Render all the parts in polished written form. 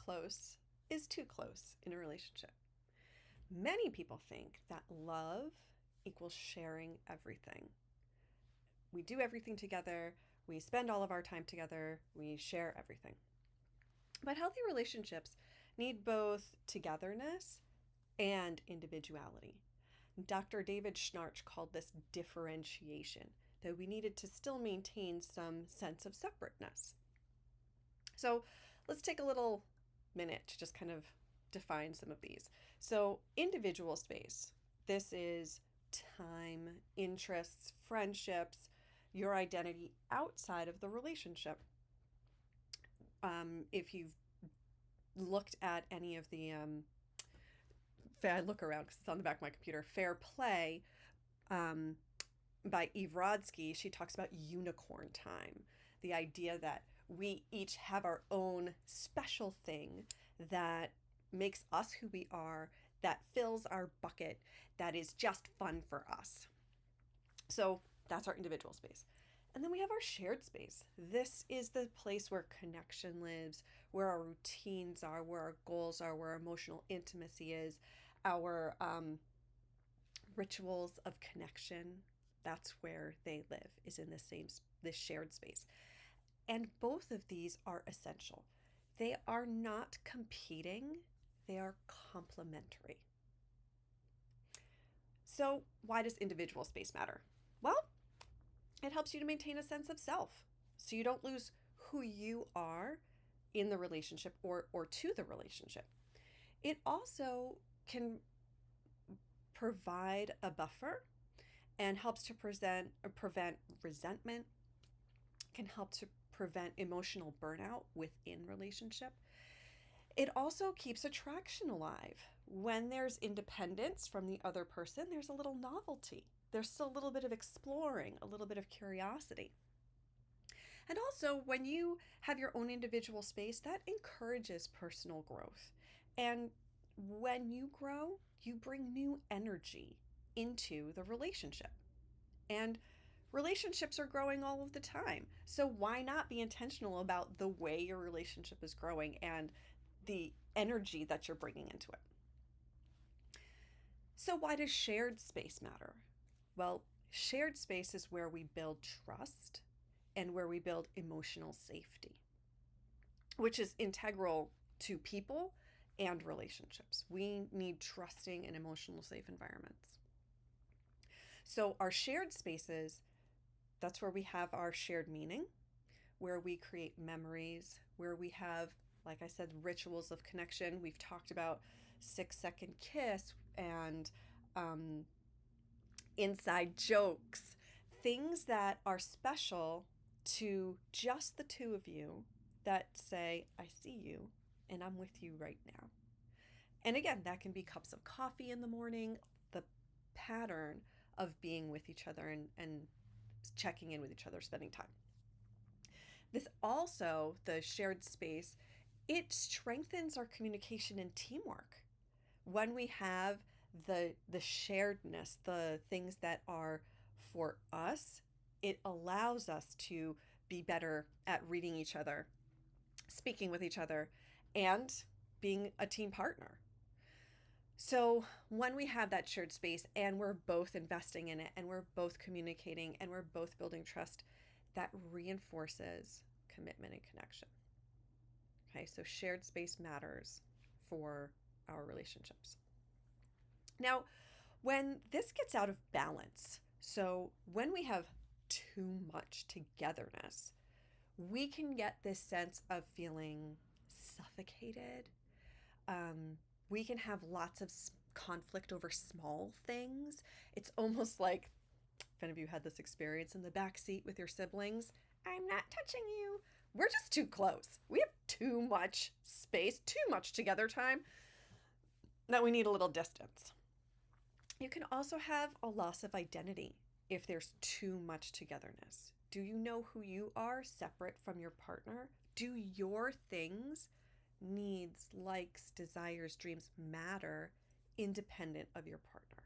close is too close in a relationship. Many people think that love equals sharing everything. We do everything together, we spend all of our time together, we share everything. But healthy relationships need both togetherness and individuality. Dr. David Schnarch called this differentiation, that we needed to still maintain some sense of separateness. So let's take a little minute to just kind of define some of these. So, individual space, this is time, interests, friendships, your identity outside of the relationship. If you've looked at any of the, I look around because it's on the back of my computer, Fair Play by Eve Rodsky, she talks about unicorn time, the idea that we each have our own special thing that makes us who we are, that fills our bucket, that is just fun for us. So that's our individual space. And then we have our shared space. This is the place where connection lives, where our routines are, where our goals are, where our emotional intimacy is, our rituals of connection. That's where they live, is in this shared space. And both of these are essential. They are not competing, they are complementary. So, why does individual space matter? Well, it helps you to maintain a sense of self, so you don't lose who you are in the relationship or to the relationship. It also can provide a buffer and helps to prevent resentment, can help to prevent emotional burnout within relationship. It also keeps attraction alive. When there's independence from the other person, there's a little novelty. There's still a little bit of exploring, a little bit of curiosity. And also, when you have your own individual space, that encourages personal growth. And when you grow, you bring new energy into the relationship. And relationships are growing all of the time. So why not be intentional about the way your relationship is growing and the energy that you're bringing into it? So why does shared space matter? Well, shared space is where we build trust and where we build emotional safety, which is integral to people and relationships. We need trusting and emotional safe environments. So our shared spaces, that's where we have our shared meaning, where we create memories, where we have, like I said, rituals of connection. We've talked about 6-second kiss and inside jokes, things that are special to just the two of you that say, I see you and I'm with you right now. And again, that can be cups of coffee in the morning, the pattern of being with each other and checking in with each other, spending time. This also, the shared space, it strengthens our communication and teamwork. When we have the sharedness, the things that are for us, it allows us to be better at reading each other, speaking with each other, and being a team partner. So when we have that shared space and we're both investing in it and we're both communicating and we're both building trust, that reinforces commitment and connection. Okay, so shared space matters for our relationships. Now, when this gets out of balance, so when we have too much togetherness, we can get this sense of feeling suffocated. We can have lots of conflict over small things. It's almost like, if any of you had this experience in the back seat with your siblings, I'm not touching you. We're just too close. We have too much space, too much together time, that we need a little distance. You can also have a loss of identity if there's too much togetherness. Do you know who you are separate from your partner? Do your things, needs, likes, desires, dreams matter independent of your partner?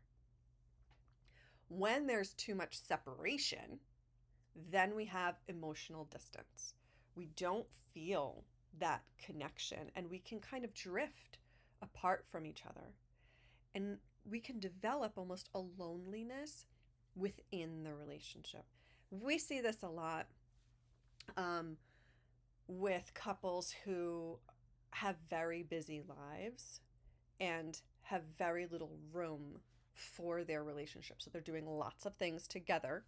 When there's too much separation, then we have emotional distance. We don't feel that connection, and we can kind of drift apart from each other. And we can develop almost a loneliness within the relationship. We see this a lot um, with couples who have very busy lives and have very little room for their relationship. So they're doing lots of things together,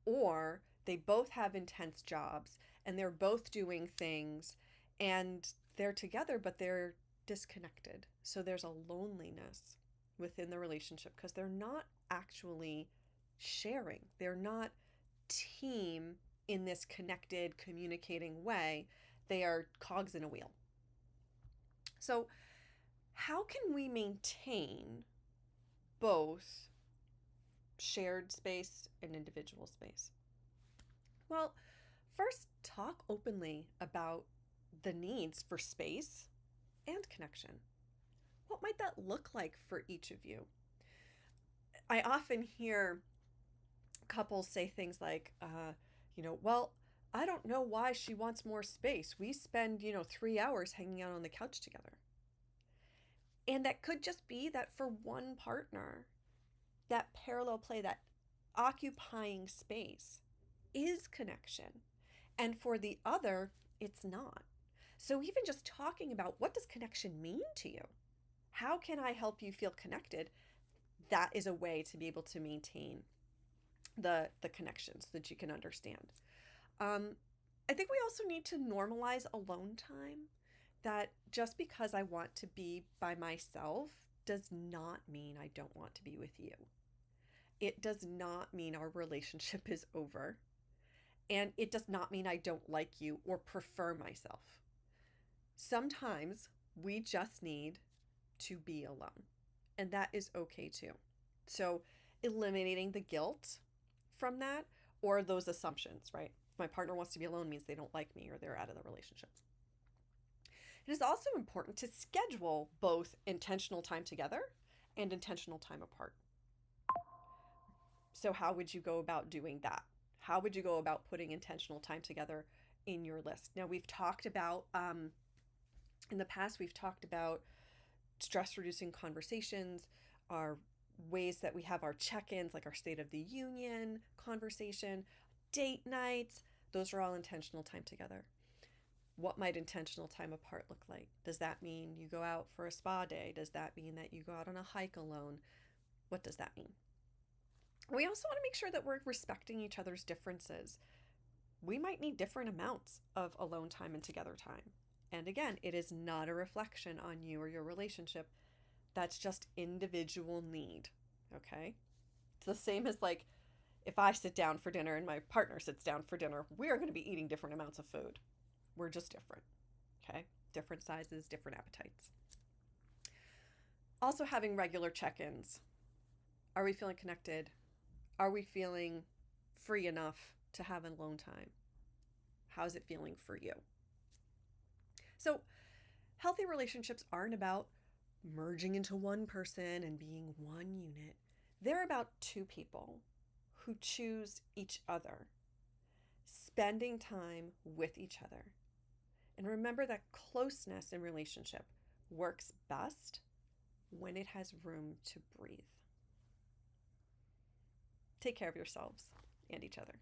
or they both have intense jobs and they're both doing things and they're together, but they're disconnected. So there's a loneliness within the relationship because they're not actually sharing. They're not team in this connected, communicating way. They are cogs in a wheel. So, how can we maintain both shared space and individual space? Well, first, talk openly about the needs for space and connection. What might that look like for each of you? I often hear couples say things like, well, I don't know why she wants more space. We spend, 3 hours hanging out on the couch together. And that could just be that for one partner, that parallel play, that occupying space is connection. And for the other, it's not. So even just talking about what does connection mean to you? How can I help you feel connected? That is a way to be able to maintain the connections that you can understand. I think we also need to normalize alone time. That just because I want to be by myself does not mean I don't want to be with you. It does not mean our relationship is over. And it does not mean I don't like you or prefer myself. Sometimes we just need to be alone. And that is okay too. So eliminating the guilt from that or those assumptions, right? If my partner wants to be alone means they don't like me or they're out of the relationship. It is also important to schedule both intentional time together and intentional time apart. So, how would you go about doing that? How would you go about putting intentional time together in your list? Now, we've talked about, in the past, we've talked about stress reducing conversations, our ways that we have our check ins, like our State of the Union conversation, date nights. Those are all intentional time together. What might intentional time apart look like? Does that mean you go out for a spa day? Does that mean that you go out on a hike alone? What does that mean? We also want to make sure that we're respecting each other's differences. We might need different amounts of alone time and together time. And again, it is not a reflection on you or your relationship. That's just individual need. Okay? It's the same as like if I sit down for dinner and my partner sits down for dinner, we are going to be eating different amounts of food. We're just different. Okay? Different sizes, different appetites. Also, having regular check ins. Are we feeling connected? Are we feeling free enough to have alone time? How's it feeling for you? So, healthy relationships aren't about merging into one person and being one unit. They're about two people who choose each other, spending time with each other. And remember that closeness in relationship works best when it has room to breathe. Take care of yourselves and each other.